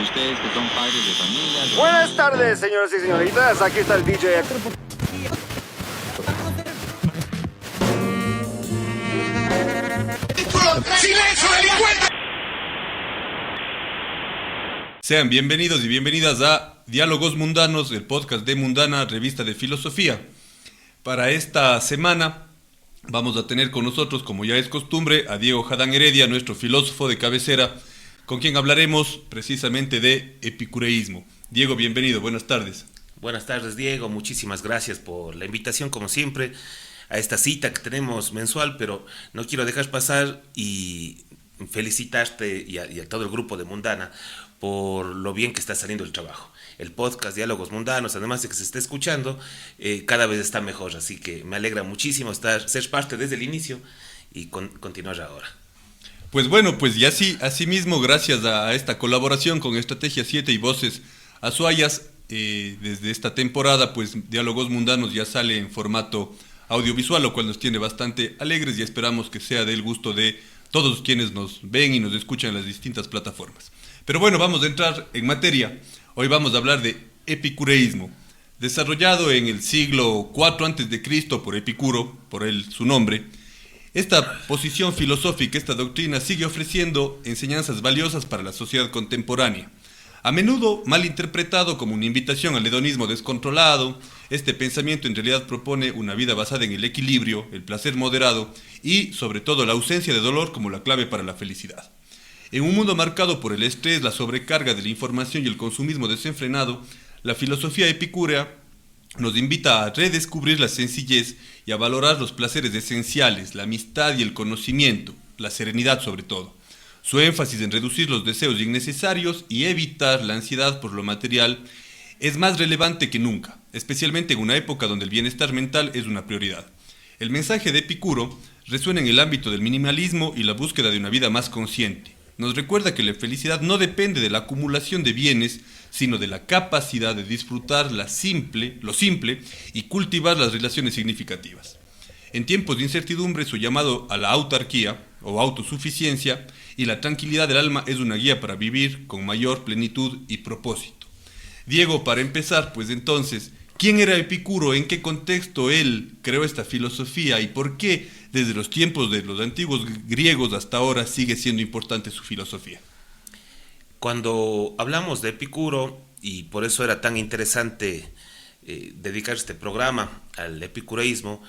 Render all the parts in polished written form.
Ustedes que son padres de familia. Buenas tardes, señoras y señoritas. Aquí está el DJ. ¡Silencio, delincuente! Sean bienvenidos y bienvenidas a Diálogos Mundanos, el podcast de Mundana, revista de filosofía. Para esta semana vamos a tener con nosotros, como ya es costumbre, a Diego Jadán Heredia, nuestro filósofo de cabecera, con quien hablaremos precisamente de epicureísmo. Diego, bienvenido, buenas tardes. Buenas tardes, Diego, muchísimas gracias por la invitación, como siempre, a esta cita que tenemos mensual, pero no quiero dejar pasar y felicitarte y a todo el grupo de Mundana por lo bien que está saliendo el trabajo. El podcast Diálogos Mundanos, además de que se está escuchando, cada vez está mejor, así que me alegra muchísimo ser parte desde el inicio y continuar ahora. Pues bueno, y así mismo, gracias a esta colaboración con Estrategia 7 y Voces Azuayas, desde esta temporada, pues Diálogos Mundanos ya sale en formato audiovisual, lo cual nos tiene bastante alegres y esperamos que sea del gusto de todos quienes nos ven y nos escuchan en las distintas plataformas. Pero bueno, vamos a entrar en materia. Hoy vamos a hablar de epicureísmo, desarrollado en el siglo IV a.C. por Epicuro, por él su nombre. Esta posición filosófica, esta doctrina, sigue ofreciendo enseñanzas valiosas para la sociedad contemporánea. A menudo mal interpretado como una invitación al hedonismo descontrolado, este pensamiento en realidad propone una vida basada en el equilibrio, el placer moderado y, sobre todo, la ausencia de dolor como la clave para la felicidad. En un mundo marcado por el estrés, la sobrecarga de la información y el consumismo desenfrenado, la filosofía epicúrea nos invita a redescubrir la sencillez y a valorar los placeres esenciales, la amistad y el conocimiento, la serenidad sobre todo. Su énfasis en reducir los deseos innecesarios y evitar la ansiedad por lo material es más relevante que nunca, especialmente en una época donde el bienestar mental es una prioridad. El mensaje de Epicuro resuena en el ámbito del minimalismo y la búsqueda de una vida más consciente. Nos recuerda que la felicidad no depende de la acumulación de bienes, sino de la capacidad de disfrutar lo simple y cultivar las relaciones significativas. En tiempos de incertidumbre, su llamado a la autarquía o autosuficiencia y la tranquilidad del alma es una guía para vivir con mayor plenitud y propósito. Diego, para empezar, pues entonces, ¿quién era Epicuro? ¿En qué contexto él creó esta filosofía? ¿Y por qué desde los tiempos de los antiguos griegos hasta ahora sigue siendo importante su filosofía? Cuando hablamos de Epicuro, y por eso era tan interesante dedicar este programa al epicureísmo,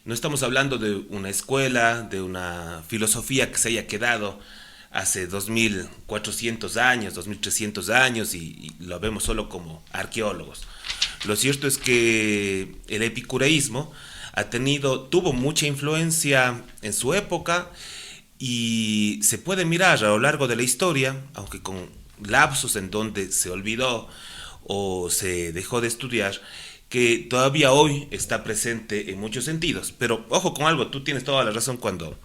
no estamos hablando de una escuela, de una filosofía que se haya quedado hace 2400 años, 2300 años y lo vemos solo como arqueólogos. Lo cierto es que el epicureísmo tuvo mucha influencia en su época y se puede mirar a lo largo de la historia, aunque con lapsos en donde se olvidó o se dejó de estudiar, que todavía hoy está presente en muchos sentidos. Pero ojo con algo, tú tienes toda la razón cuando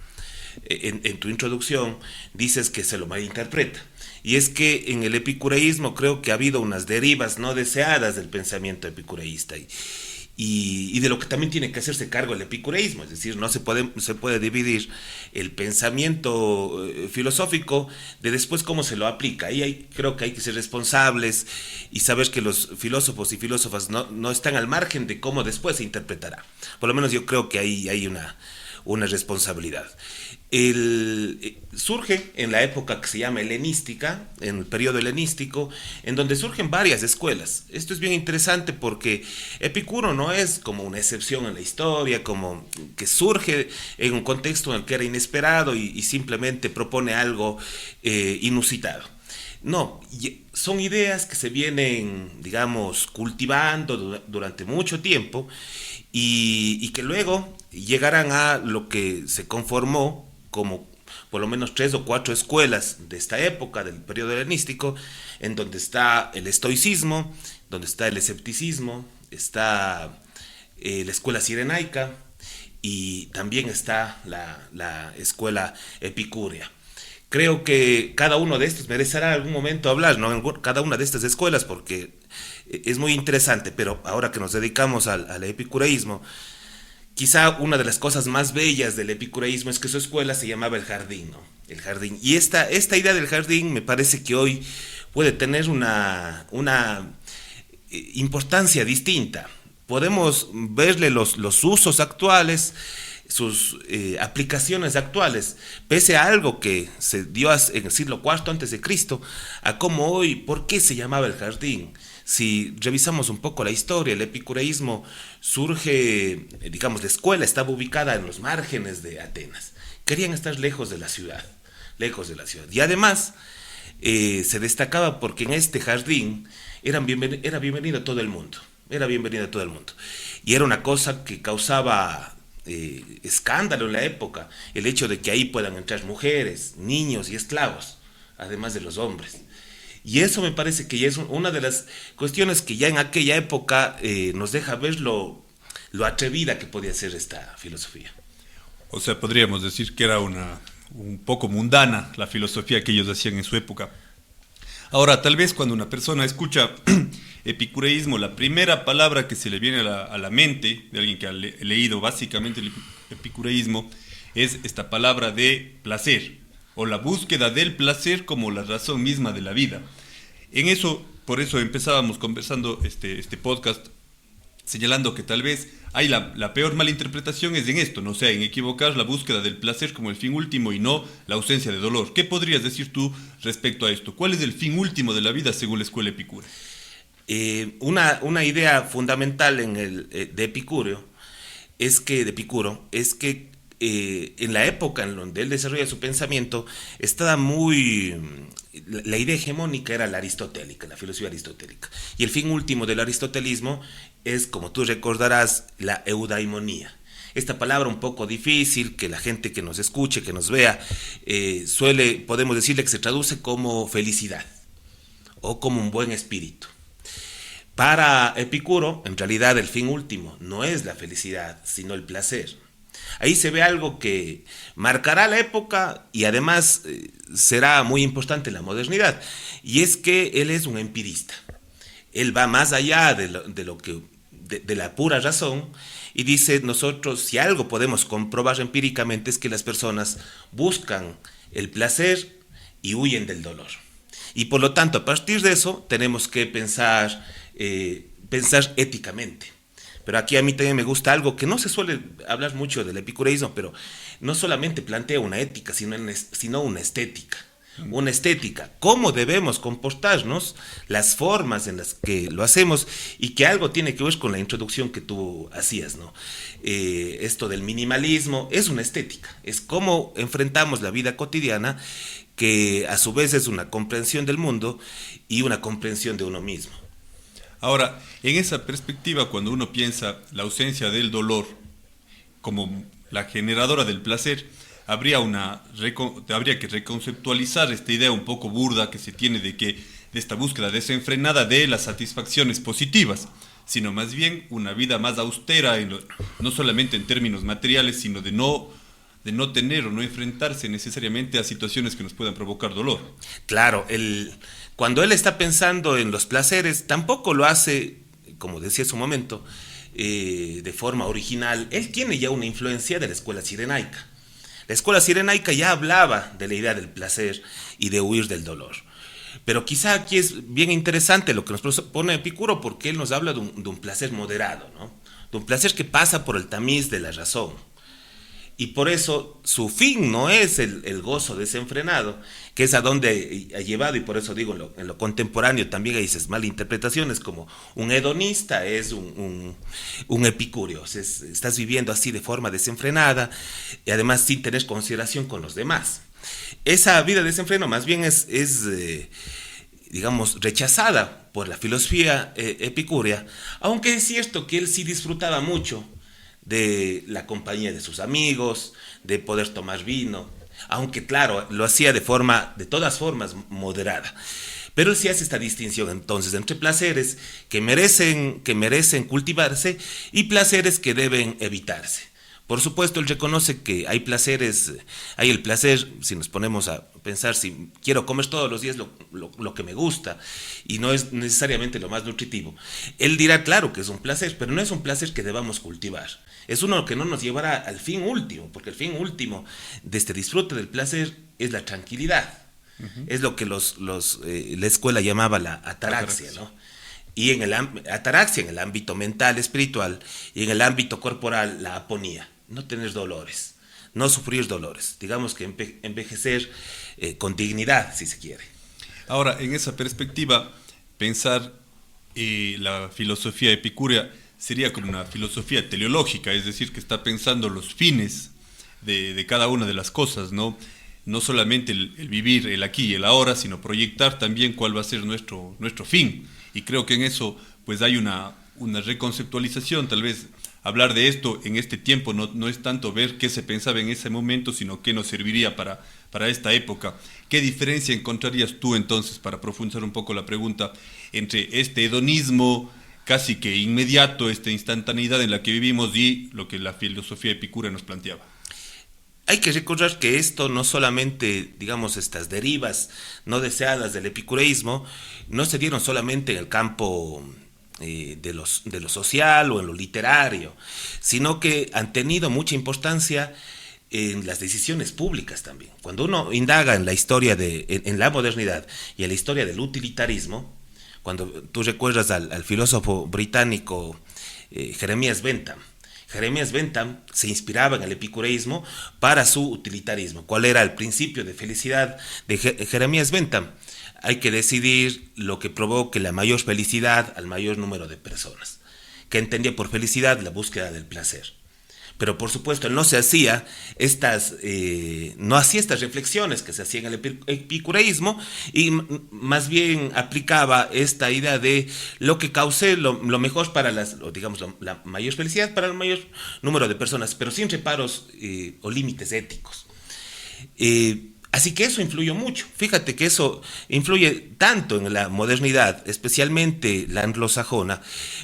en tu introducción dices que se lo malinterpreta. Y es que en el epicureísmo creo que ha habido unas derivas no deseadas del pensamiento epicureísta y de lo que también tiene que hacerse cargo el epicureísmo. Es decir, no se puede dividir el pensamiento filosófico de después cómo se lo aplica. Ahí creo que hay que ser responsables y saber que los filósofos y filósofas no están al margen de cómo después se interpretará. Por lo menos yo creo que ahí hay una responsabilidad. Surge en la época que se llama helenística, en el periodo helenístico, en donde surgen varias escuelas. Esto es bien interesante porque Epicuro no es como una excepción en la historia, como que surge en un contexto en el que era inesperado y simplemente propone algo inusitado. No, son ideas que se vienen, digamos, cultivando durante mucho tiempo y que luego llegarán a lo que se conformó como por lo menos 3 o 4 escuelas de esta época, del periodo helenístico, en donde está el estoicismo, donde está el escepticismo, está la escuela cirenaica y también está la escuela epicúrea. Creo que cada uno de estos merecerá algún momento hablar, ¿no? En cada una de estas escuelas, porque es muy interesante, pero ahora que nos dedicamos al epicureísmo, quizá una de las cosas más bellas del epicureísmo es que su escuela se llamaba el jardín, ¿no? El jardín. Y esta idea del jardín me parece que hoy puede tener una importancia distinta. Podemos verle los usos actuales, sus aplicaciones actuales, pese a algo que se dio en el siglo IV antes de Cristo, a cómo hoy, ¿por qué se llamaba el jardín? Si revisamos un poco la historia, el epicureísmo surge, digamos, la escuela estaba ubicada en los márgenes de Atenas. Querían estar lejos de la ciudad. Y además se destacaba porque en este jardín era bienvenido todo el mundo. Y era una cosa que causaba escándalo en la época, el hecho de que ahí puedan entrar mujeres, niños y esclavos, además de los hombres. Y eso me parece que ya es una de las cuestiones que ya en aquella época nos deja ver lo atrevida que podía ser esta filosofía. O sea, podríamos decir que era un poco mundana la filosofía que ellos hacían en su época. Ahora, tal vez cuando una persona escucha epicureísmo, la primera palabra que se le viene a la mente de alguien que ha leído básicamente el epicureísmo es esta palabra de placer, o la búsqueda del placer como la razón misma de la vida. Por eso empezábamos conversando este podcast, señalando que tal vez hay la peor malinterpretación es en esto, ¿no? O sea, en equivocar la búsqueda del placer como el fin último y no la ausencia de dolor. ¿Qué podrías decir tú respecto a esto? ¿Cuál es el fin último de la vida según la escuela epicúrea? Una idea fundamental de Epicuro es que en la época en donde él desarrolla su pensamiento estaba la idea hegemónica era la aristotélica, la filosofía aristotélica, y el fin último del aristotelismo es, como tú recordarás, la eudaimonía. Esta palabra un poco difícil, que la gente que nos escuche, que nos vea, podemos decirle que se traduce como felicidad o como un buen espíritu. Para Epicuro, en realidad el fin último no es la felicidad, sino el placer. Ahí se ve algo que marcará la época y además será muy importante en la modernidad, y es que él es un empirista. Él va más allá de la pura razón y dice, nosotros si algo podemos comprobar empíricamente es que las personas buscan el placer y huyen del dolor. Y por lo tanto, a partir de eso tenemos que pensar éticamente. Pero aquí a mí también me gusta algo que no se suele hablar mucho del epicureísmo, pero no solamente plantea una ética, sino una estética. Una estética, cómo debemos comportarnos, las formas en las que lo hacemos, y que algo tiene que ver con la introducción que tú hacías, ¿no? Esto del minimalismo es una estética, es cómo enfrentamos la vida cotidiana, que a su vez es una comprensión del mundo y una comprensión de uno mismo. Ahora, en esa perspectiva, cuando uno piensa la ausencia del dolor como la generadora del placer, habría que reconceptualizar esta idea un poco burda que se tiene de esta búsqueda desenfrenada de las satisfacciones positivas, sino más bien una vida más austera, no solamente en términos materiales, sino de no tener o no enfrentarse necesariamente a situaciones que nos puedan provocar dolor. Claro, cuando él está pensando en los placeres, tampoco lo hace, como decía hace un momento, de forma original. Él tiene ya una influencia de la escuela cirenaica. La escuela cirenaica ya hablaba de la idea del placer y de huir del dolor. Pero quizá aquí es bien interesante lo que nos propone Epicuro, porque él nos habla de un placer moderado, ¿no? De un placer que pasa por el tamiz de la razón. Y por eso su fin no es el gozo desenfrenado, que es a donde ha llevado, y por eso digo, en lo contemporáneo también hay esas malinterpretaciones, como un hedonista es un epicúreo, estás viviendo así de forma desenfrenada, y además sin tener consideración con los demás. Esa vida de desenfreno más bien es digamos, rechazada por la filosofía epicúrea, aunque es cierto que él sí disfrutaba mucho de la compañía de sus amigos, de poder tomar vino, aunque claro, lo hacía de todas formas moderada. Pero él sí hace esta distinción entonces entre placeres que merecen cultivarse y placeres que deben evitarse. Por supuesto, él reconoce que hay el placer, si nos ponemos a pensar, si quiero comer todos los días lo que me gusta y no es necesariamente lo más nutritivo. Él dirá, claro que es un placer, pero no es un placer que debamos cultivar. Es uno que no nos llevará al fin último, porque el fin último de este disfrute del placer es la tranquilidad. Es lo que la escuela llamaba la ataraxia, ¿no? Y ataraxia en el ámbito mental, espiritual, y en el ámbito corporal, la aponía. No tener dolores, no sufrir dolores. Digamos que envejecer con dignidad, si se quiere. Ahora, en esa perspectiva, pensar la filosofía epicúrea sería como una filosofía teleológica, es decir, que está pensando los fines de cada una de las cosas, ¿no? No solamente el vivir el aquí y el ahora, sino proyectar también cuál va a ser nuestro fin. Y creo que en eso pues hay una reconceptualización. Tal vez hablar de esto en este tiempo no es tanto ver qué se pensaba en ese momento, sino qué nos serviría para esta época. ¿Qué diferencia encontrarías tú entonces, para profundizar un poco la pregunta, entre este hedonismo casi que inmediato, esta instantaneidad en la que vivimos, y lo que la filosofía epicúrea nos planteaba? Hay que recordar que esto no solamente, digamos, estas derivas no deseadas del epicureísmo, no se dieron solamente en el campo de lo social o en lo literario, sino que han tenido mucha importancia en las decisiones públicas también. Cuando uno indaga en la historia en la modernidad y en la historia del utilitarismo, cuando tú recuerdas al filósofo británico Jeremías Bentham, se inspiraba en el epicureísmo para su utilitarismo. ¿Cuál era el principio de felicidad de Jeremías Bentham? Hay que decidir lo que provoque la mayor felicidad al mayor número de personas. ¿Qué entendía por felicidad? La búsqueda del placer. Pero por supuesto él no hacía estas reflexiones que se hacían en el epicureísmo, y más bien aplicaba esta idea de lo que cause lo mejor para la mayor felicidad para el mayor número de personas, pero sin reparos o límites éticos. Así que eso influyó mucho. Fíjate que eso influye tanto en la modernidad, especialmente la anglosajona,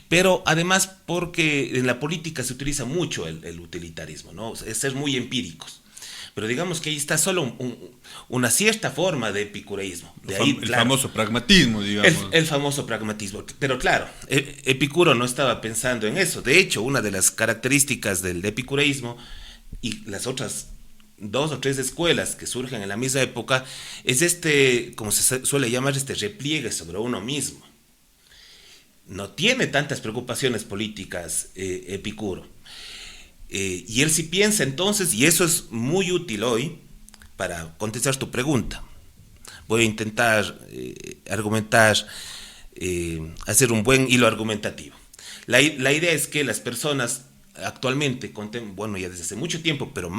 pero además porque en la política se utiliza mucho el utilitarismo, ¿no? Es ser muy empíricos. Pero digamos que ahí está solo una cierta forma de epicureísmo. El famoso pragmatismo, digamos. El famoso pragmatismo. Pero claro, Epicuro no estaba pensando en eso. De hecho, una de las características del epicureísmo y las otras 2 o 3 escuelas que surgen en la misma época es como se suele llamar, repliegue sobre uno mismo. No tiene tantas preocupaciones políticas Epicuro. Y él sí piensa entonces, y eso es muy útil hoy para contestar tu pregunta. Voy a intentar argumentar, hacer un buen hilo argumentativo. La idea es que las personas actualmente, ya desde hace mucho tiempo, pero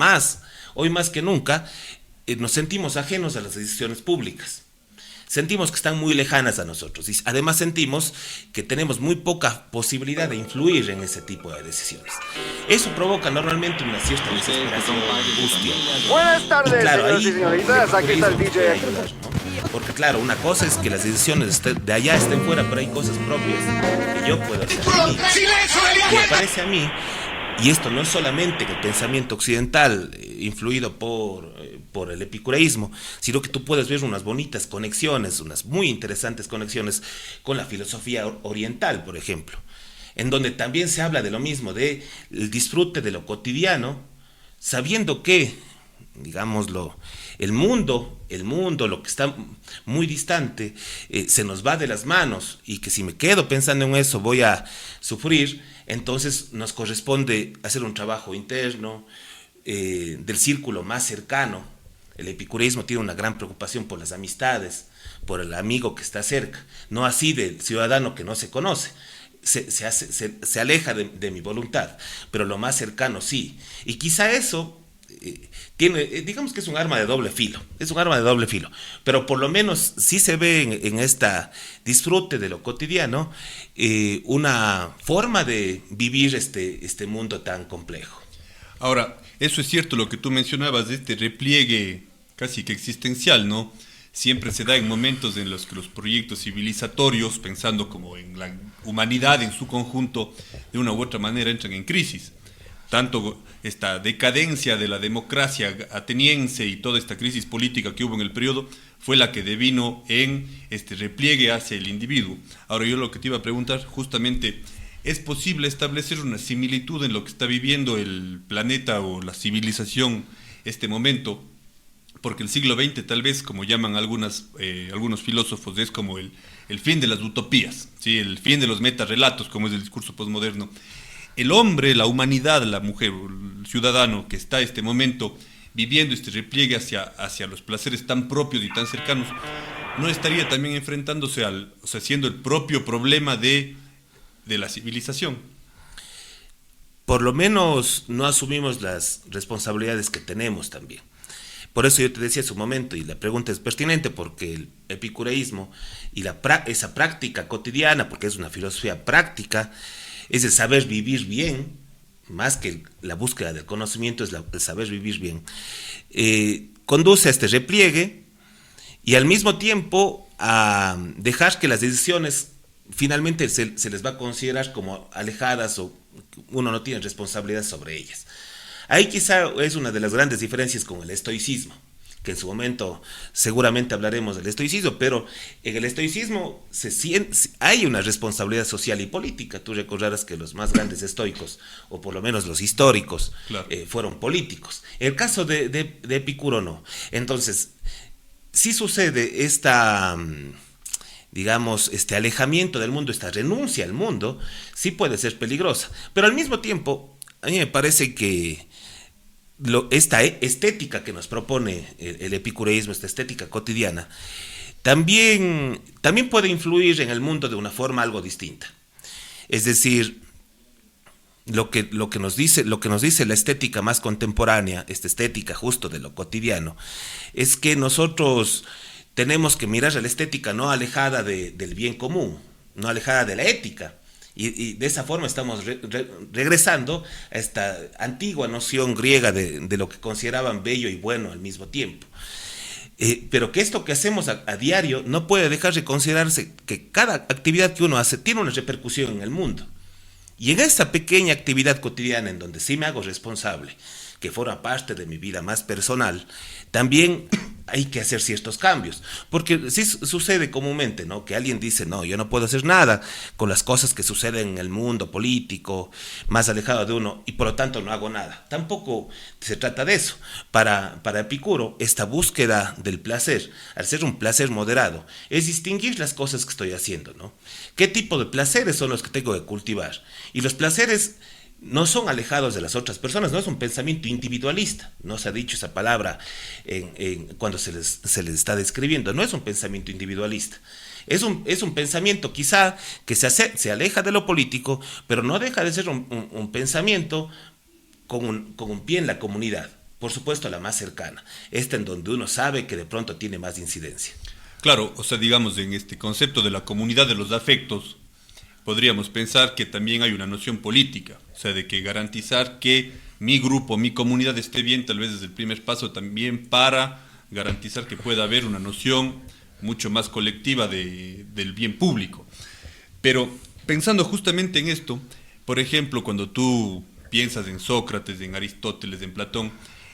hoy más que nunca, nos sentimos ajenos a las decisiones públicas. Sentimos que están muy lejanas a nosotros, y además sentimos que tenemos muy poca posibilidad de influir en ese tipo de decisiones. Eso provoca normalmente una cierta desesperación, angustia. Buenas tardes, claro, señores y señoritas. Aquí está el DJ. Ayudar, ¿no? Porque claro, una cosa es que las decisiones de allá estén fuera, pero hay cosas propias que yo puedo hacer. Me parece a mí, y esto no es solamente el pensamiento occidental influido por el epicureísmo, sino que tú puedes ver unas bonitas conexiones, unas muy interesantes conexiones con la filosofía oriental, por ejemplo, en donde también se habla de lo mismo, de el disfrute de lo cotidiano, sabiendo que, digámoslo, el mundo, lo que está muy distante, se nos va de las manos, y que si me quedo pensando en eso voy a sufrir. Entonces nos corresponde hacer un trabajo interno del círculo más cercano. El epicureísmo tiene una gran preocupación por las amistades, por el amigo que está cerca, no así del ciudadano que no se conoce. Se aleja de mi voluntad, pero lo más cercano sí. Y quizá eso digamos que es un arma de doble filo, pero por lo menos sí se ve en esta disfrute de lo cotidiano una forma de vivir este mundo tan complejo. Ahora, eso es cierto lo que tú mencionabas, de este repliegue casi que existencial, ¿no? Siempre se da en momentos en los que los proyectos civilizatorios, pensando como en la humanidad en su conjunto, de una u otra manera entran en crisis. Tanto esta decadencia de la democracia ateniense y toda esta crisis política que hubo en el periodo fue la que devino en este repliegue hacia el individuo. Ahora yo lo que te iba a preguntar justamente, ¿es posible establecer una similitud en lo que está viviendo el planeta o la civilización este momento porque el siglo XX tal vez, como llaman algunos filósofos, es como el fin de las utopías, ¿sí? El fin de los metarrelatos, como es el discurso posmoderno. El hombre, la humanidad, la mujer, el ciudadano que está en este momento viviendo este repliegue hacia los placeres tan propios y tan cercanos, no estaría también enfrentándose siendo el propio problema de la civilización. Por lo menos no asumimos las responsabilidades que tenemos también. Por eso yo te decía hace un momento, y la pregunta es pertinente, porque el epicureísmo y esa práctica cotidiana, porque es una filosofía práctica, es el saber vivir bien, más que la búsqueda del conocimiento, es el saber vivir bien, conduce a este repliegue y al mismo tiempo a dejar que las decisiones finalmente se les va a considerar como alejadas o uno no tiene responsabilidad sobre ellas. Ahí quizá es una de las grandes diferencias con el estoicismo, que en su momento seguramente hablaremos del estoicismo, pero en el estoicismo hay una responsabilidad social y política. Tú recordarás que los más grandes estoicos, o por lo menos los históricos, claro, fueron políticos. El caso de Epicuro no. Entonces, sí sucede este alejamiento del mundo, esta renuncia al mundo, sí puede ser peligrosa. Pero al mismo tiempo, a mí me parece que esta estética que nos propone el epicureísmo, esta estética cotidiana, también puede influir en el mundo de una forma algo distinta. Es decir, lo que nos dice la estética más contemporánea, esta estética justo de lo cotidiano, es que nosotros tenemos que mirar a la estética no alejada del bien común, no alejada de la ética. Y de esa forma estamos regresando a esta antigua noción griega de lo que consideraban bello y bueno al mismo tiempo. Pero que esto que hacemos a diario no puede dejar de considerarse que cada actividad que uno hace tiene una repercusión en el mundo. Y en esta pequeña actividad cotidiana en donde sí me hago responsable, que forma parte de mi vida más personal, también hay que hacer ciertos cambios, porque sí sucede comúnmente, ¿no?, que alguien dice, no, yo no puedo hacer nada con las cosas que suceden en el mundo político, más alejado de uno, y por lo tanto no hago nada. Tampoco se trata de eso. Para Epicuro, esta búsqueda del placer, al ser un placer moderado, es distinguir las cosas que estoy haciendo, ¿no? ¿Qué tipo de placeres son los que tengo que cultivar? Y los placeres no son alejados de las otras personas, no es un pensamiento individualista, no se ha dicho esa palabra cuando se les está describiendo, no es un pensamiento individualista, es un pensamiento quizá que se aleja de lo político, pero no deja de ser un pensamiento con un pie en la comunidad, por supuesto la más cercana, esta en donde uno sabe que de pronto tiene más incidencia. Claro, o sea, digamos, en este concepto de la comunidad de los afectos, podríamos pensar que también hay una noción política, o sea, de que garantizar que mi grupo, mi comunidad esté bien, tal vez desde el primer paso también para garantizar que pueda haber una noción mucho más colectiva del bien público. Pero pensando justamente en esto, por ejemplo, cuando tú piensas en Sócrates, en Aristóteles, en Platón,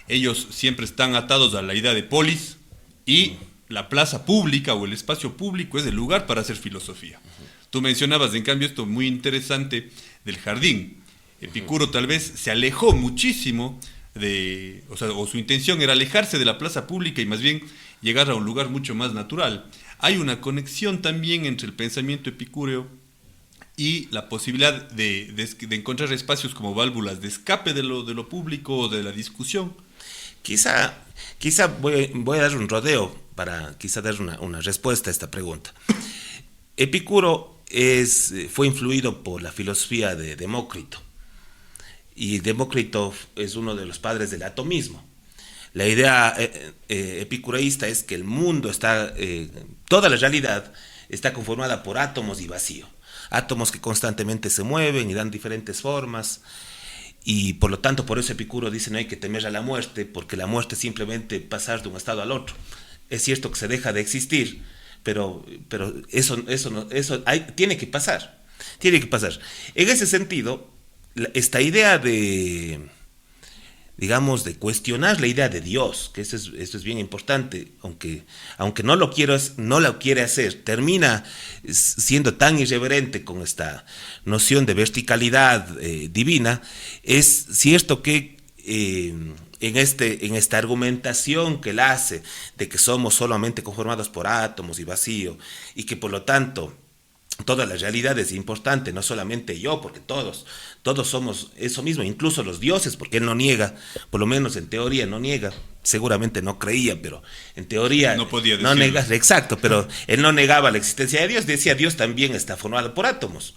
ellos siempre están atados a la idea de polis y la plaza pública o el espacio público es el lugar para hacer filosofía. Tú mencionabas, en cambio, esto muy interesante del jardín. Epicuro tal vez se alejó muchísimo o su intención era alejarse de la plaza pública y más bien llegar a un lugar mucho más natural. Hay una conexión también entre el pensamiento epicúreo y la posibilidad de encontrar espacios como válvulas de escape de lo público o de la discusión. Quizá voy a dar un rodeo para quizá dar una respuesta a esta pregunta. Epicuro fue influido por la filosofía de Demócrito, y Demócrito es uno de los padres del atomismo. La idea epicureísta es que el mundo toda la realidad está conformada por átomos y vacío, átomos que constantemente se mueven y dan diferentes formas, y por lo tanto por eso Epicuro dice no hay que temer a la muerte, porque la muerte es simplemente pasar de un estado al otro. Es cierto que se deja de existir, pero eso tiene que pasar. En ese sentido, esta idea de cuestionar la idea de Dios, que esto es bien importante, aunque no lo quiere hacer, termina siendo tan irreverente con esta noción de verticalidad divina. Es cierto que en esta argumentación que él hace de que somos solamente conformados por átomos y vacío, y que por lo tanto toda la realidad es importante, no solamente yo, porque todos somos eso mismo, incluso los dioses, porque él no niega, por lo menos en teoría no niega, seguramente no creía, pero en teoría no podía no decirlo. nega, exacto, pero él no negaba la existencia de Dios, decía Dios también está formado por átomos,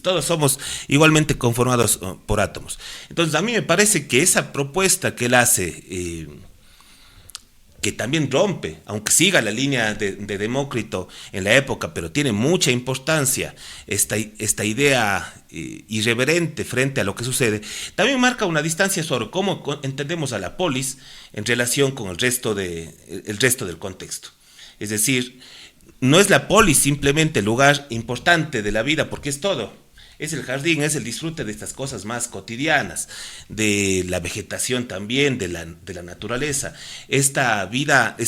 todos somos igualmente conformados por átomos. Entonces a mí me parece que esa propuesta que él hace, que también rompe, aunque siga la línea de Demócrito en la época, pero tiene mucha importancia esta idea irreverente frente a lo que sucede, también marca una distancia sobre cómo entendemos a la polis en relación con el resto del contexto. Es decir, no es la polis simplemente el lugar importante de la vida, porque es todo. Es el jardín, es el disfrute de estas cosas más cotidianas, de la vegetación también, de la naturaleza. Esta vida,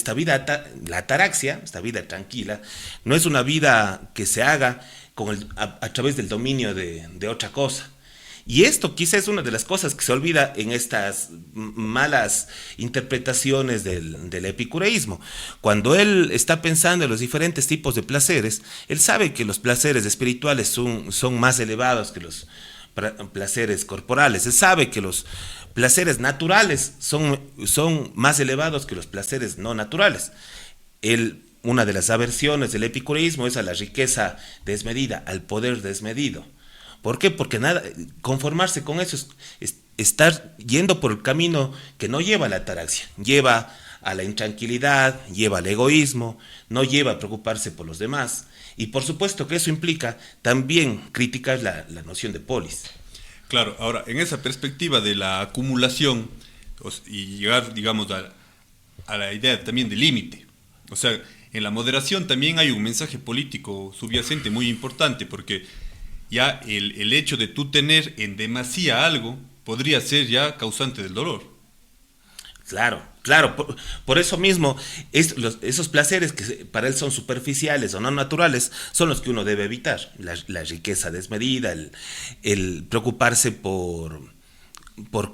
la ataraxia, esta vida tranquila, no es una vida que se haga a través del dominio de otra cosa. Y esto quizás es una de las cosas que se olvida en estas malas interpretaciones del epicureísmo. Cuando él está pensando en los diferentes tipos de placeres, él sabe que los placeres espirituales son más elevados que los placeres corporales. Él sabe que los placeres naturales son más elevados que los placeres no naturales. Una de las aversiones del epicureísmo es a la riqueza desmedida, al poder desmedido. ¿Por qué? Porque conformarse con eso es estar yendo por el camino que no lleva a la ataraxia, lleva a la intranquilidad, lleva al egoísmo, no lleva a preocuparse por los demás. Y por supuesto que eso implica también criticar la noción de polis. Claro, ahora, en esa perspectiva de la acumulación y llegar, digamos, a la idea también de límite, o sea, en la moderación también hay un mensaje político subyacente muy importante, porque ya el hecho de tú tener en demasía algo podría ser ya causante del dolor. Claro, por eso mismo esos placeres que para él son superficiales o no naturales son los que uno debe evitar. La riqueza desmedida, el preocuparse por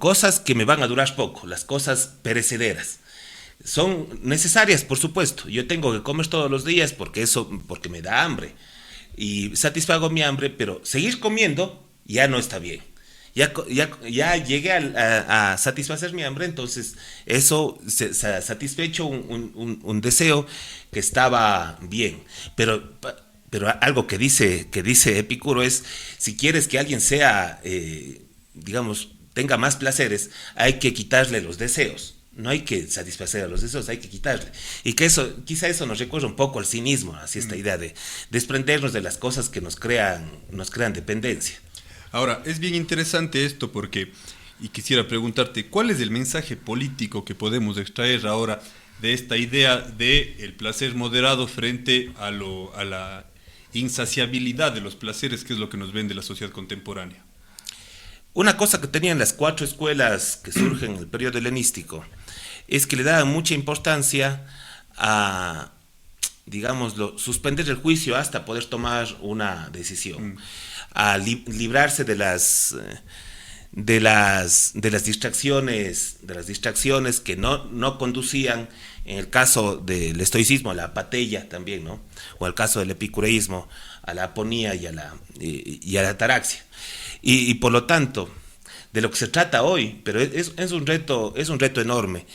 cosas que me van a durar poco, las cosas perecederas. Son necesarias, por supuesto. Yo tengo que comer todos los días porque me da hambre. Y satisfago mi hambre, pero seguir comiendo ya no está bien. Ya llegué a satisfacer mi hambre, entonces eso se ha satisfecho un deseo que estaba bien. Pero algo que dice Epicuro es, si quieres que alguien sea, digamos, tenga más placeres, hay que quitarle los deseos. No hay que satisfacer a los deseos, hay que quitarle. Y que quizá eso nos recuerda un poco al cinismo, así esta idea de desprendernos de las cosas que nos crean dependencia. Ahora, es bien interesante esto porque, y quisiera preguntarte, ¿cuál es el mensaje político que podemos extraer ahora de esta idea del placer moderado frente a la insaciabilidad de los placeres, que es lo que nos vende la sociedad contemporánea? Una cosa que tenían las 4 escuelas que surgen en el periodo helenístico es que le daban mucha importancia a, digámoslo, suspender el juicio hasta poder tomar una decisión, a librarse de las distracciones, que no conducían, en el caso del estoicismo, a la apatía también, ¿no? O en el caso del epicureísmo, a la aponía y a la ataraxia. Y por lo tanto, de lo que se trata hoy, pero es un reto enorme,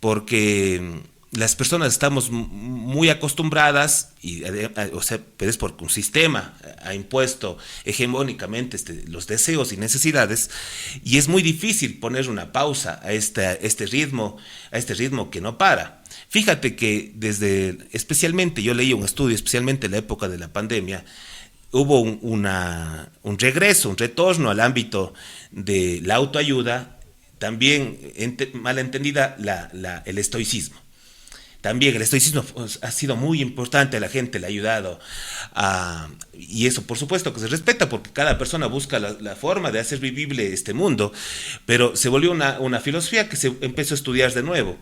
porque las personas estamos muy acostumbradas, pero es porque un sistema ha impuesto hegemónicamente los deseos y necesidades, y es muy difícil poner una pausa a este ritmo que no para. Fíjate que especialmente, yo leí un estudio, especialmente en la época de la pandemia, hubo un regreso, un retorno al ámbito de la autoayuda, también malentendida el estoicismo. También el estoicismo ha sido muy importante, a la gente le ha ayudado, y eso por supuesto que se respeta porque cada persona busca la forma de hacer vivible este mundo, pero se volvió una filosofía que se empezó a estudiar de nuevo,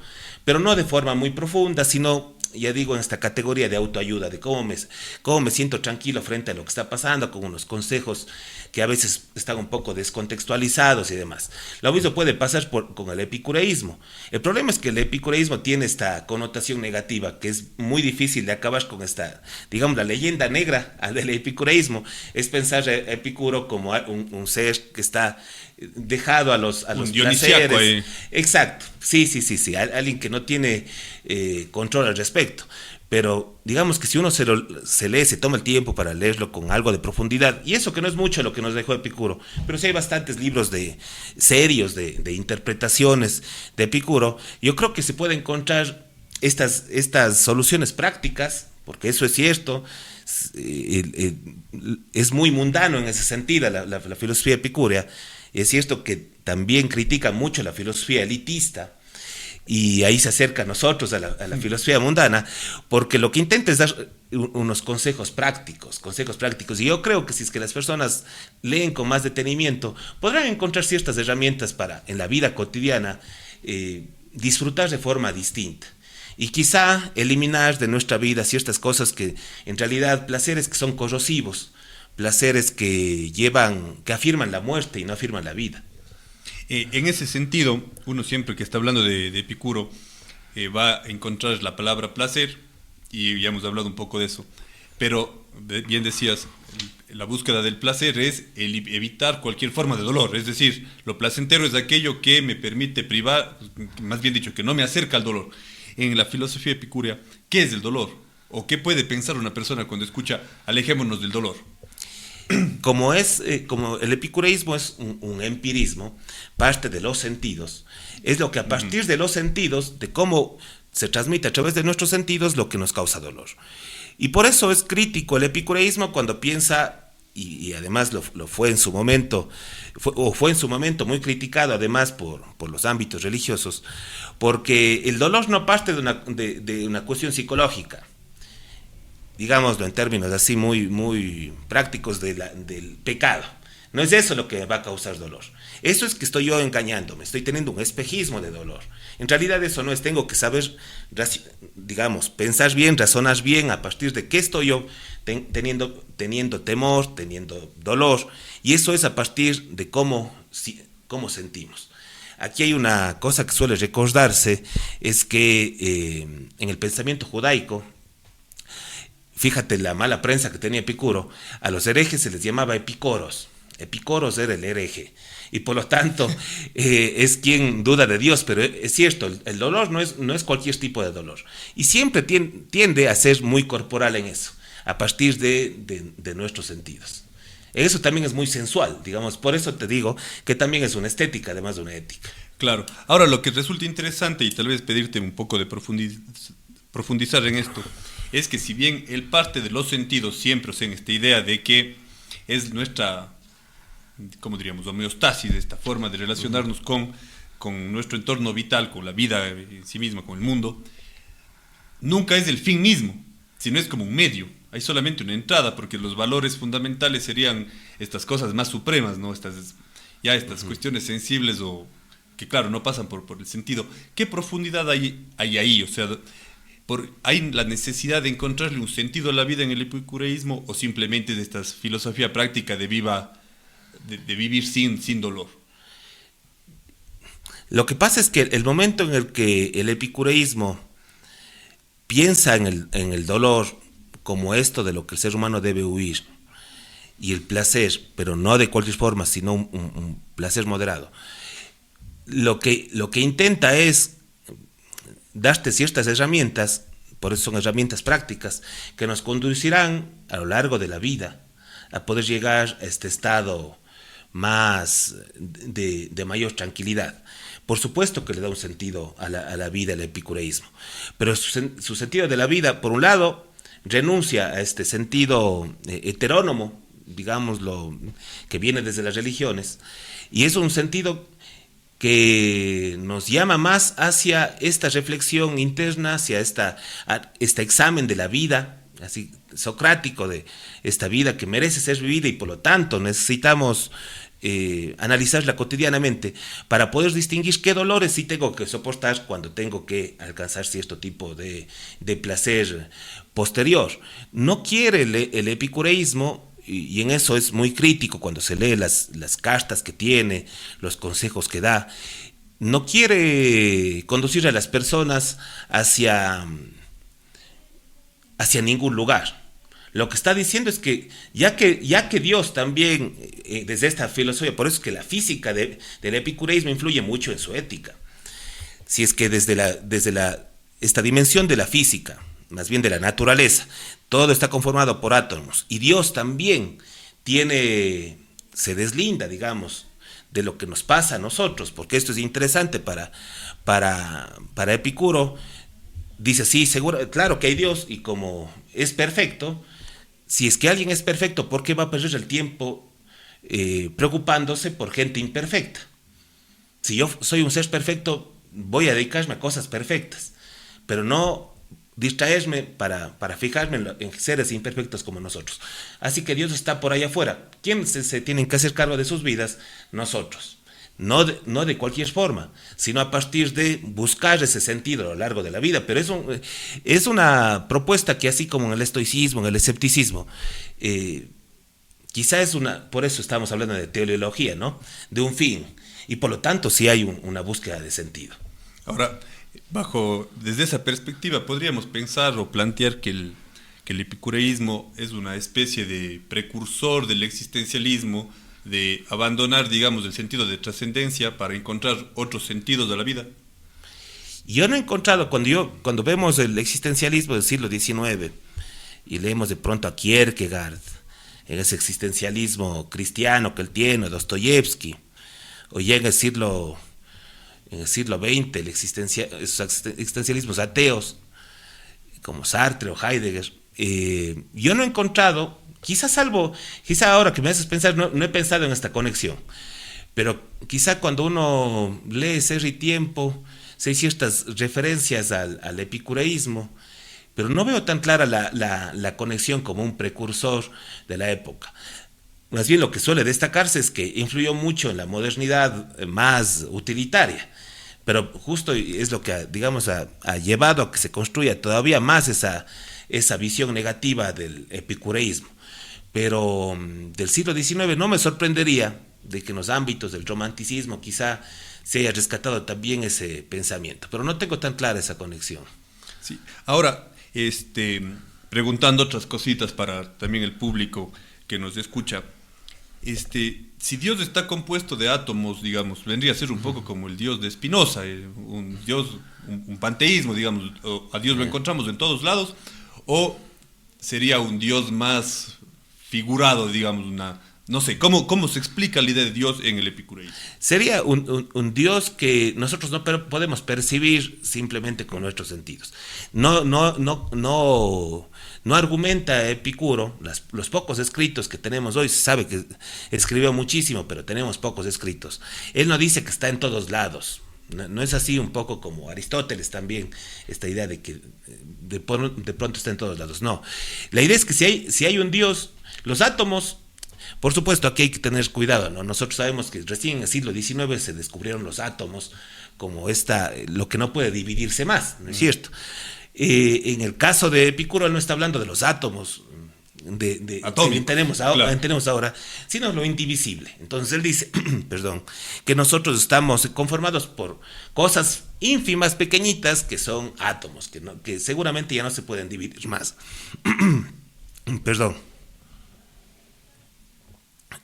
pero no de forma muy profunda, sino ya digo, en esta categoría de autoayuda, de cómo me siento tranquilo frente a lo que está pasando, con unos consejos que a veces están un poco descontextualizados y demás. Lo mismo puede pasar con el epicureísmo. El problema es que el epicureísmo tiene esta connotación negativa, que es muy difícil de acabar con esta, digamos, la leyenda negra del epicureísmo, es pensar a Epicuro como un ser que está dejado a los dionisiaco placeres. Exacto, sí, alguien que no tiene control al respecto. Pero digamos que si uno se lee, se toma el tiempo para leerlo con algo de profundidad, y eso que no es mucho lo que nos dejó Epicuro, pero sí hay bastantes libros serios de interpretaciones de Epicuro, yo creo que se puede encontrar estas soluciones prácticas, porque eso es cierto, es muy mundano en ese sentido la filosofía epicúrea. Es cierto que también critica mucho la filosofía elitista, y ahí se acerca a nosotros, a la filosofía mundana, porque lo que intenta es dar unos consejos prácticos, y yo creo que si es que las personas leen con más detenimiento, podrán encontrar ciertas herramientas para, en la vida cotidiana, disfrutar de forma distinta, y quizá eliminar de nuestra vida ciertas cosas que, en realidad, placeres que son corrosivos, placeres que afirman la muerte y no afirman la vida. En ese sentido, uno siempre que está hablando de Epicuro va a encontrar la palabra placer, y ya hemos hablado un poco de eso, pero bien decías, la búsqueda del placer es evitar cualquier forma de dolor, es decir, lo placentero es aquello que me permite privar, más bien dicho, que no me acerca al dolor. En la filosofía epicúrea, ¿qué es el dolor? ¿O qué puede pensar una persona cuando escucha alejémonos del dolor? Como el epicureísmo es un empirismo, parte de los sentidos, es lo que a partir de los sentidos, de cómo se transmite a través de nuestros sentidos, lo que nos causa dolor. Y por eso es crítico el epicureísmo cuando piensa, y además lo fue en su momento, fue en su momento muy criticado además por los ámbitos religiosos, porque el dolor no parte de una cuestión psicológica, digámoslo en términos así muy prácticos del pecado. No es eso lo que va a causar dolor. Eso es que estoy yo engañándome, estoy teniendo un espejismo de dolor. En realidad eso no es, tengo que saber, digamos, pensar bien, razonar bien a partir de qué estoy yo teniendo temor, teniendo dolor, y eso es a partir de cómo sentimos. Aquí hay una cosa que suele recordarse, es que en el pensamiento judaico, fíjate la mala prensa que tenía Epicuro, a los herejes se les llamaba epicoros. Epicoros era el hereje, y por lo tanto es quien duda de Dios, pero es cierto, el dolor no es cualquier tipo de dolor, y siempre tiende a ser muy corporal en eso, a partir de nuestros sentidos. Eso también es muy sensual, digamos, por eso te digo que también es una estética, además de una ética. Claro. Ahora, lo que resulta interesante, y tal vez pedirte un poco de profundizar en esto, es que si bien él parte de los sentidos siempre, o sea, en esta idea de que es nuestra, como diríamos, homeostasis, esta forma de relacionarnos con nuestro entorno vital, con la vida en sí misma, con el mundo, nunca es el fin mismo, sino es como un medio. Hay solamente una entrada, porque los valores fundamentales serían estas cosas más supremas, ¿no? Estas cuestiones sensibles o que, claro, no pasan por el sentido. ¿Qué profundidad hay ahí? O sea, ¿hay la necesidad de encontrarle un sentido a la vida en el epicureísmo, o simplemente de esta filosofía práctica de vivir sin dolor? Lo que pasa es que el momento en el que el epicureísmo piensa en el dolor como esto de lo que el ser humano debe huir, y el placer, pero no de cualquier forma, sino un placer moderado, lo que intenta es darte ciertas herramientas, por eso son herramientas prácticas, que nos conducirán a lo largo de la vida a poder llegar a este estado más de mayor tranquilidad. Por supuesto que le da un sentido a la vida el epicureísmo, pero su sentido de la vida, por un lado, renuncia a este sentido heterónomo, digámoslo, que viene desde las religiones, y es un sentido que nos llama más hacia esta reflexión interna, hacia este examen de la vida, así socrático, de esta vida que merece ser vivida, y por lo tanto necesitamos analizarla cotidianamente para poder distinguir qué dolores sí tengo que soportar cuando tengo que alcanzar cierto tipo de placer posterior. No quiere el epicureísmo, y en eso es muy crítico cuando se lee las cartas que tiene, los consejos que da, no quiere conducir a las personas hacia ningún lugar. Lo que está diciendo es que ya que Dios también, desde esta filosofía, por eso es que la física del epicureísmo influye mucho en su ética. Si es que desde esta dimensión de la física, más bien de la naturaleza, todo está conformado por átomos, y Dios también se deslinda, digamos, de lo que nos pasa a nosotros, porque esto es interesante para Epicuro. Dice, sí, seguro, claro que hay Dios, y como es perfecto, si es que alguien es perfecto, ¿por qué va a perder el tiempo preocupándose por gente imperfecta? Si yo soy un ser perfecto, voy a dedicarme a cosas perfectas, pero no distraerme para fijarme en seres imperfectos como nosotros. Así que Dios está por allá afuera. ¿Quiénes se tienen que hacer cargo de sus vidas? Nosotros. No de cualquier forma, sino a partir de buscar ese sentido a lo largo de la vida. Pero es una propuesta que, así como en el estoicismo, en el escepticismo, quizá por eso estamos hablando de teleología, ¿no? De un fin, y por lo tanto sí hay una búsqueda de sentido. Ahora, desde esa perspectiva, podríamos pensar o plantear que el epicureísmo es una especie de precursor del existencialismo, de abandonar, digamos, el sentido de trascendencia para encontrar otros sentidos de la vida. Yo no he encontrado, cuando vemos el existencialismo del siglo XIX y leemos de pronto a Kierkegaard, en ese existencialismo cristiano que él tiene, Dostoyevsky, o ya en el siglo XX, esos existencialismos ateos, como Sartre o Heidegger, yo no he encontrado, quizá ahora que me haces pensar, no he pensado en esta conexión, pero quizá cuando uno lee Ser y Tiempo, hay ciertas referencias al epicureísmo, pero no veo tan clara la conexión como un precursor de la época. Más bien lo que suele destacarse es que influyó mucho en la modernidad más utilitaria, pero justo es lo que, digamos, ha llevado a que se construya todavía más esa visión negativa del epicureísmo. Pero del siglo XIX no me sorprendería de que en los ámbitos del romanticismo quizá se haya rescatado también ese pensamiento, pero no tengo tan clara esa conexión. Sí. Ahora, preguntando otras cositas para también el público que nos escucha, si Dios está compuesto de átomos, digamos, vendría a ser un poco como el Dios de Spinoza, un Dios, un panteísmo, digamos, a Dios lo encontramos en todos lados, o sería un Dios más figurado, digamos, no sé, ¿cómo se explica la idea de Dios en el epicureísmo? Sería un Dios que nosotros no podemos percibir simplemente con nuestros sentidos. No argumenta Epicuro, los pocos escritos que tenemos hoy, se sabe que escribió muchísimo, pero tenemos pocos escritos. Él no dice que está en todos lados. No es así, un poco como Aristóteles también, esta idea de que de pronto está en todos lados. No, la idea es que si hay un Dios, los átomos, por supuesto, aquí hay que tener cuidado, ¿no? Nosotros sabemos que recién en el siglo XIX se descubrieron los átomos como lo que no puede dividirse más, ¿no es cierto? En el caso de Epicuro, él no está hablando de los átomos que tenemos ahora, sino lo indivisible. Entonces él dice, que nosotros estamos conformados por cosas ínfimas, pequeñitas, que son átomos, que seguramente ya no se pueden dividir más.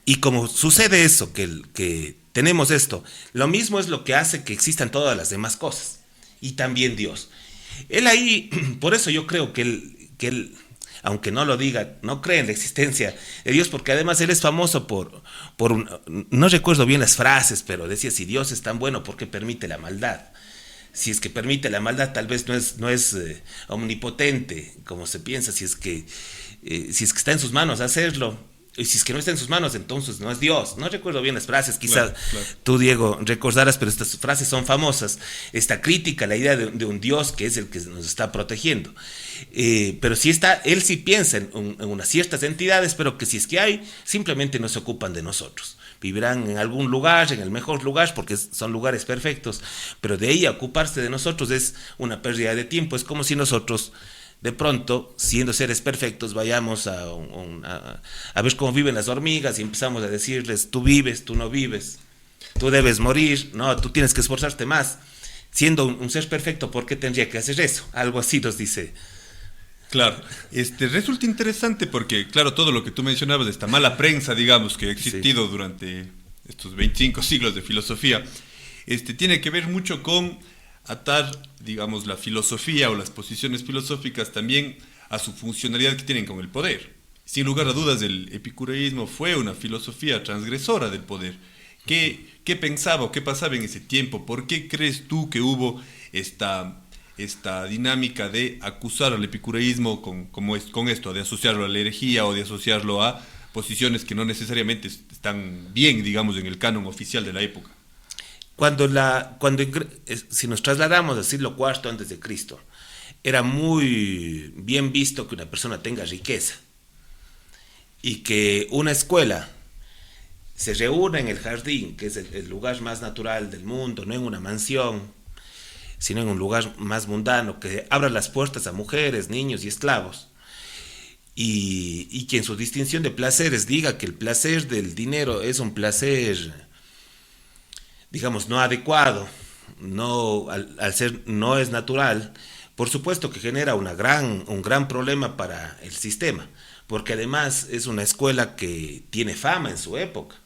Y como sucede eso, que tenemos esto, lo mismo es lo que hace que existan todas las demás cosas, y también Dios. Él ahí, por eso yo creo que él, aunque no lo diga, no cree en la existencia de Dios, porque además él es famoso no recuerdo bien las frases, pero decía, si Dios es tan bueno, ¿por qué permite la maldad? Si es que permite la maldad, tal vez no es omnipotente, como se piensa, si es que está en sus manos hacerlo. Y si es que no está en sus manos, entonces no es Dios. No recuerdo bien las frases, quizás claro. Tú, Diego, recordarás, pero estas frases son famosas. Esta crítica, la idea de un Dios que es el que nos está protegiendo. Pero él sí piensa en unas ciertas entidades, pero que si es que hay, simplemente no se ocupan de nosotros. vivirán en algún lugar, en el mejor lugar, porque son lugares perfectos, pero de ahí a ocuparse de nosotros es una pérdida de tiempo. Es como si nosotros, de pronto, siendo seres perfectos, vayamos a ver cómo viven las hormigas y empezamos a decirles, tú vives, tú no vives, tú debes morir, no, tú tienes que esforzarte más. Siendo un ser perfecto, ¿por qué tendría que hacer eso? Algo así nos dice. Claro, resulta interesante porque, claro, todo lo que tú mencionabas de esta mala prensa, digamos, que ha existido durante estos 25 siglos de filosofía, tiene que ver mucho con atar, digamos, la filosofía o las posiciones filosóficas también a su funcionalidad que tienen con el poder. Sin lugar a dudas, el epicureísmo fue una filosofía transgresora del poder. ¿Qué pensaba o qué pasaba en ese tiempo? ¿Por qué crees tú que hubo esta dinámica de acusar al epicureísmo con esto, de asociarlo a la herejía o de asociarlo a posiciones que no necesariamente están bien, digamos, en el canon oficial de la época? Si nos trasladamos al siglo IV antes de Cristo, era muy bien visto que una persona tenga riqueza y que una escuela se reúna en el jardín, que es el lugar más natural del mundo, no en una mansión, sino en un lugar más mundano, que abra las puertas a mujeres, niños y esclavos, y que en su distinción de placeres diga que el placer del dinero es un placer, digamos, no adecuado, al ser no es natural. Por supuesto que genera un gran problema para el sistema, porque además es una escuela que tiene fama en su época.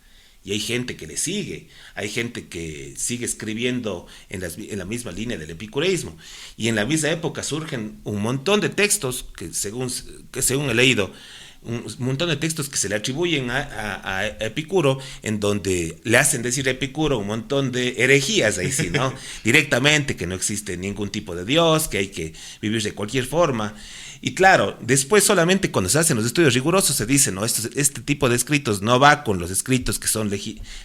Y hay gente que le sigue, hay gente que sigue escribiendo en la misma línea del epicureísmo. Y en la misma época surgen un montón de textos que según he leído, un montón de textos que se le atribuyen a Epicuro, en donde le hacen decir a Epicuro un montón de herejías, ahí sí, ¿no? Directamente, que no existe ningún tipo de Dios, que hay que vivir de cualquier forma. Y claro, después solamente cuando se hacen los estudios rigurosos se dice, no, este tipo de escritos no va con los escritos que son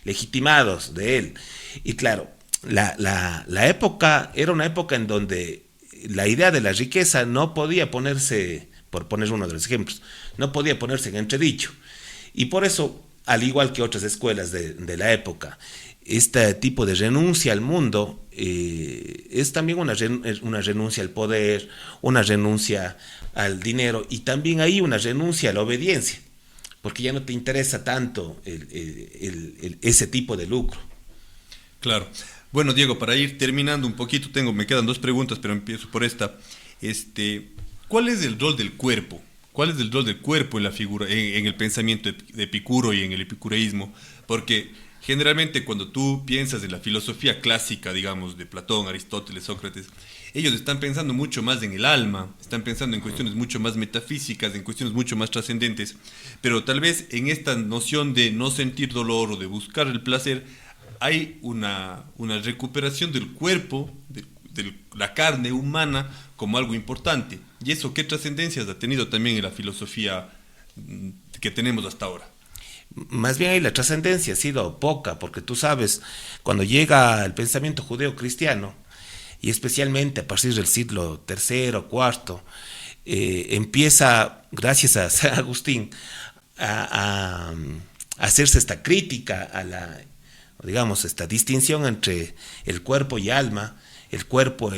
legitimados de él. Y claro, la época era una época en donde la idea de la riqueza no podía ponerse, por poner uno de los ejemplos, no podía ponerse en entredicho. Y por eso, al igual que otras escuelas de la época, este tipo de renuncia al mundo es también una renuncia al poder, una renuncia al dinero y también ahí una renuncia a la obediencia, porque ya no te interesa tanto ese tipo de lucro. Claro. Bueno, Diego, para ir terminando un poquito, me quedan 2 preguntas, pero empiezo por esta. ¿Cuál es el rol del cuerpo? ¿Cuál es el rol del cuerpo en la figura, en el pensamiento de Epicuro y en el epicureísmo? Porque generalmente cuando tú piensas en la filosofía clásica, digamos, de Platón, Aristóteles, Sócrates, ellos están pensando mucho más en el alma, están pensando en cuestiones mucho más metafísicas, en cuestiones mucho más trascendentes, pero tal vez en esta noción de no sentir dolor o de buscar el placer, hay una recuperación del cuerpo, de la carne humana como algo importante. ¿Y eso qué trascendencias ha tenido también en la filosofía que tenemos hasta ahora? Más bien ahí la trascendencia ha sido poca, porque tú sabes, cuando llega el pensamiento judeo-cristiano, y especialmente a partir del siglo III, IV, empieza, gracias a San Agustín, a hacerse esta crítica a esta distinción entre el cuerpo y alma. El cuerpo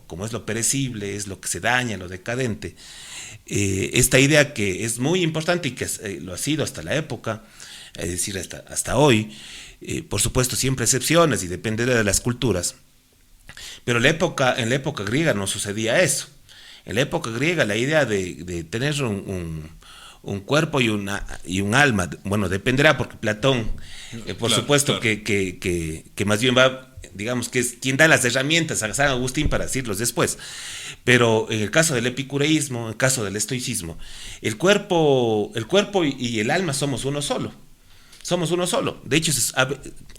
como es lo perecible, es lo que se daña, lo decadente. Esta idea que es muy importante y que lo ha sido hasta la época, es decir, hasta hoy, por supuesto siempre excepciones y dependerá de las culturas, pero en la época griega no sucedía eso. En la época griega la idea de tener un cuerpo y un alma, bueno, dependerá porque Platón, por supuesto. Que más bien va, digamos que es quien da las herramientas a San Agustín para decirlos después. Pero en el caso del epicureísmo, en el caso del estoicismo, el cuerpo y el alma somos uno solo. Somos uno solo. De hecho,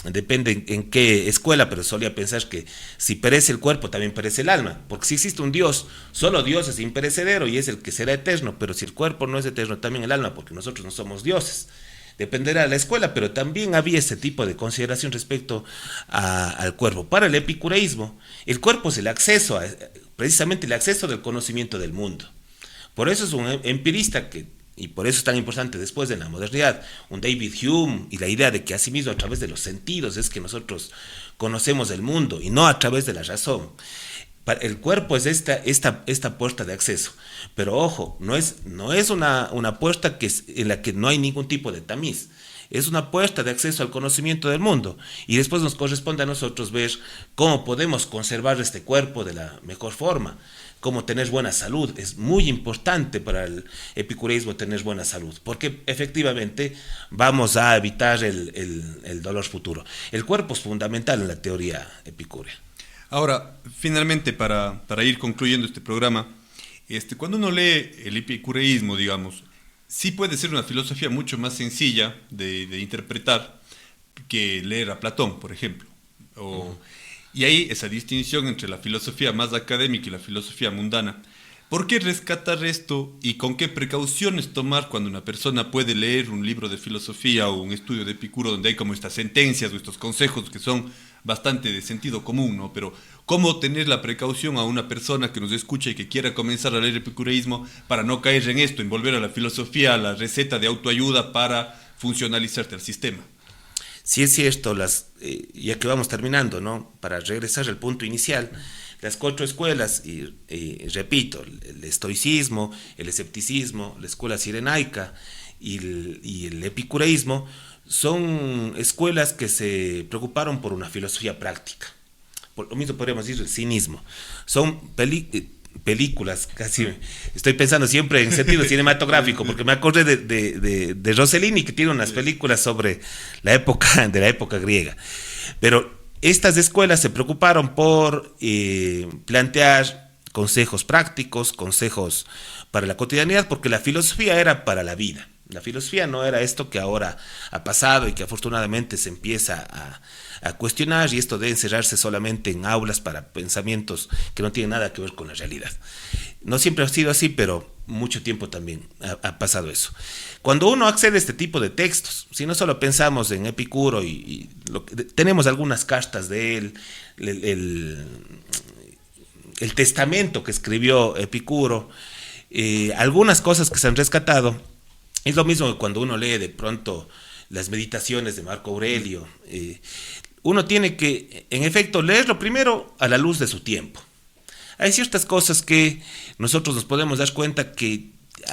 depende en qué escuela, pero solía pensar que si perece el cuerpo, también perece el alma. Porque si existe un Dios, solo Dios es imperecedero y es el que será eterno. Pero si el cuerpo no es eterno, también el alma, porque nosotros no somos dioses. Dependerá de la escuela, pero también había ese tipo de consideración respecto al cuerpo. Para el epicureísmo, el cuerpo es precisamente el acceso del conocimiento del mundo. Por eso es un empirista que y por eso es tan importante después de la modernidad, un David Hume y la idea de que asimismo a través de los sentidos es que nosotros conocemos el mundo y no a través de la razón. El cuerpo es esta puerta de acceso, pero ojo, no es una puerta en la que no hay ningún tipo de tamiz. Es una puerta de acceso al conocimiento del mundo y después nos corresponde a nosotros ver cómo podemos conservar este cuerpo de la mejor forma, cómo tener buena salud. Es muy importante para el epicureísmo tener buena salud, porque efectivamente vamos a evitar el dolor futuro. El cuerpo es fundamental en la teoría epicúrea. Ahora, finalmente, para ir concluyendo este programa, cuando uno lee el epicureísmo, digamos, sí puede ser una filosofía mucho más sencilla de interpretar que leer a Platón, por ejemplo. Y hay esa distinción entre la filosofía más académica y la filosofía mundana. ¿Por qué rescatar esto y con qué precauciones tomar cuando una persona puede leer un libro de filosofía o un estudio de Epicuro donde hay como estas sentencias o estos consejos que son bastante de sentido común, ¿no? Pero ¿cómo tener la precaución a una persona que nos escucha y que quiera comenzar a leer epicureísmo para no caer en esto, en volver a la filosofía, a la receta de autoayuda para funcionalizarte al sistema? Sí es cierto, ya que vamos terminando, ¿no? Para regresar al punto inicial, las 4 escuelas, y repito, el estoicismo, el escepticismo, la escuela cirenaica y el epicureísmo, son escuelas que se preocuparon por una filosofía práctica. Por lo mismo podríamos decir el cinismo. Son películas, casi estoy pensando siempre en sentido cinematográfico, porque me acordé de Rossellini, que tiene unas películas sobre la época griega. Pero estas escuelas se preocuparon por plantear consejos prácticos, consejos para la cotidianidad, porque la filosofía era para la vida. La filosofía no era esto que ahora ha pasado y que afortunadamente se empieza a cuestionar, y esto de encerrarse solamente en aulas para pensamientos que no tienen nada que ver con la realidad. No siempre ha sido así, pero mucho tiempo también ha pasado eso. Cuando uno accede a este tipo de textos, si no solo pensamos en Epicuro tenemos algunas cartas de él, el testamento que escribió Epicuro, algunas cosas que se han rescatado. Es lo mismo que cuando uno lee de pronto las meditaciones de Marco Aurelio. Uno tiene que, en efecto, leerlo primero a la luz de su tiempo. Hay ciertas cosas que nosotros nos podemos dar cuenta que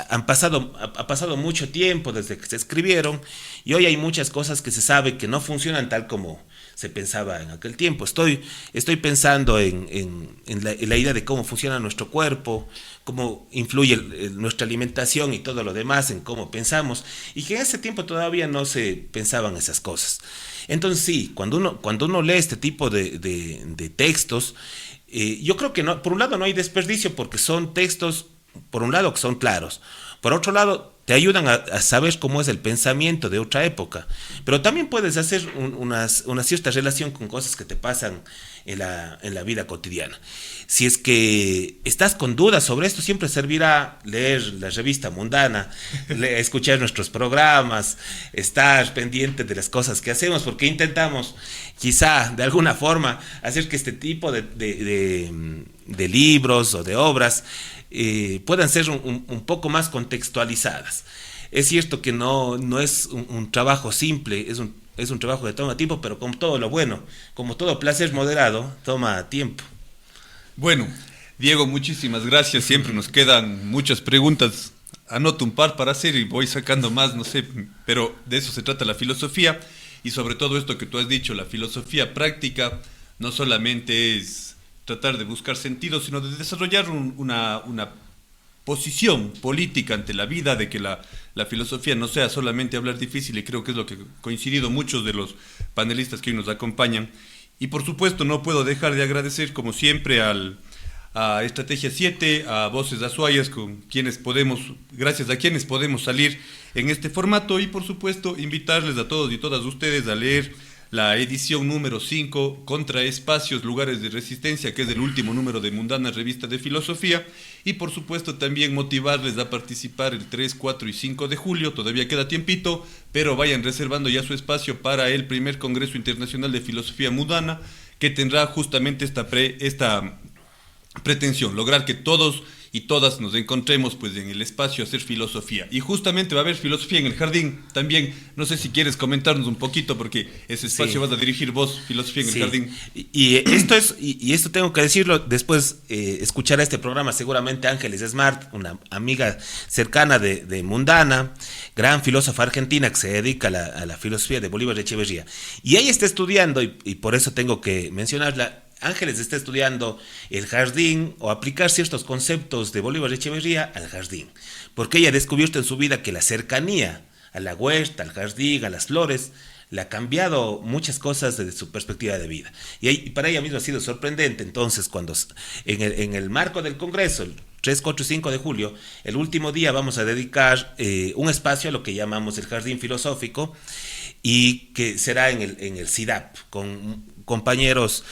ha pasado mucho tiempo desde que se escribieron, y hoy hay muchas cosas que se sabe que no funcionan tal como se pensaba en aquel tiempo. Estoy pensando en la idea de cómo funciona nuestro cuerpo, cómo influye nuestra alimentación y todo lo demás en cómo pensamos, y que en ese tiempo todavía no se pensaban esas cosas. Entonces sí, cuando uno lee este tipo de textos, yo creo que no, por un lado no hay desperdicio, porque son textos, por un lado, que son claros. Por otro lado, te ayudan a saber cómo es el pensamiento de otra época. Pero también puedes hacer una cierta relación con cosas que te pasan en la vida cotidiana. Si es que estás con dudas sobre esto, siempre servirá leer la revista mundana, escuchar nuestros programas, estar pendiente de las cosas que hacemos, porque intentamos quizá de alguna forma hacer que este tipo de libros o de obras puedan ser un poco más contextualizadas. Es cierto que no es un trabajo simple, es un trabajo que toma tiempo, pero como todo lo bueno, como todo placer moderado, toma tiempo. Bueno, Diego, muchísimas gracias. Siempre nos quedan muchas preguntas. Anoto un par para hacer y voy sacando más, no sé, pero de eso se trata la filosofía, y sobre todo esto que tú has dicho, la filosofía práctica no solamente es tratar de buscar sentido, sino de desarrollar una posición política ante la vida, de que la filosofía no sea solamente hablar difícil, y creo que es lo que han coincidido muchos de los panelistas que hoy nos acompañan. Y por supuesto no puedo dejar de agradecer como siempre a Estrategia 7, a Voces Azuayas, gracias a quienes podemos salir en este formato, y por supuesto invitarles a todos y todas ustedes a leer la edición número 5, Contra Espacios, Lugares de Resistencia, que es el último número de Mundana Revista de Filosofía, y por supuesto también motivarles a participar el 3, 4 y 5 de julio, todavía queda tiempito, pero vayan reservando ya su espacio para el primer Congreso Internacional de Filosofía Mundana, que tendrá justamente esta pretensión, lograr que todos y todas nos encontremos pues en el espacio a hacer filosofía. Y justamente va a haber filosofía en el jardín también. No sé si quieres comentarnos un poquito, porque ese espacio vas a dirigir vos, filosofía en el jardín. Y esto tengo que decirlo, después escuchará este programa seguramente Ángeles Smart, una amiga cercana de Mundana, gran filósofa argentina que se dedica a la filosofía de Bolívar Echeverría. Y ella está estudiando, y por eso tengo que mencionarla, Ángeles está estudiando el jardín o aplicar ciertos conceptos de Bolívar Echeverría al jardín, porque ella ha descubierto en su vida que la cercanía a la huerta, al jardín, a las flores, le ha cambiado muchas cosas desde su perspectiva de vida. Y para ella misma ha sido sorprendente. Entonces, cuando en el marco del Congreso, el 3, 4 y 5 de julio, el último día vamos a dedicar un espacio a lo que llamamos el Jardín Filosófico, y que será en el CIDAP, con compañeros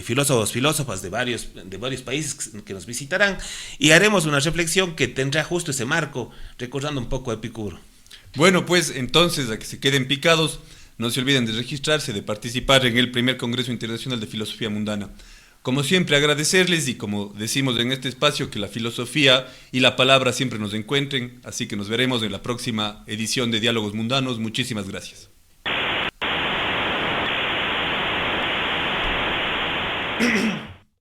filósofas de varios países que nos visitarán, y haremos una reflexión que tendrá justo ese marco, recordando un poco a Epicuro. Bueno, pues entonces, a que se queden picados, no se olviden de registrarse, de participar en el primer Congreso Internacional de Filosofía Mundana. Como siempre, agradecerles, y como decimos en este espacio, que la filosofía y la palabra siempre nos encuentren, así que nos veremos en la próxima edición de Diálogos Mundanos. Muchísimas gracias.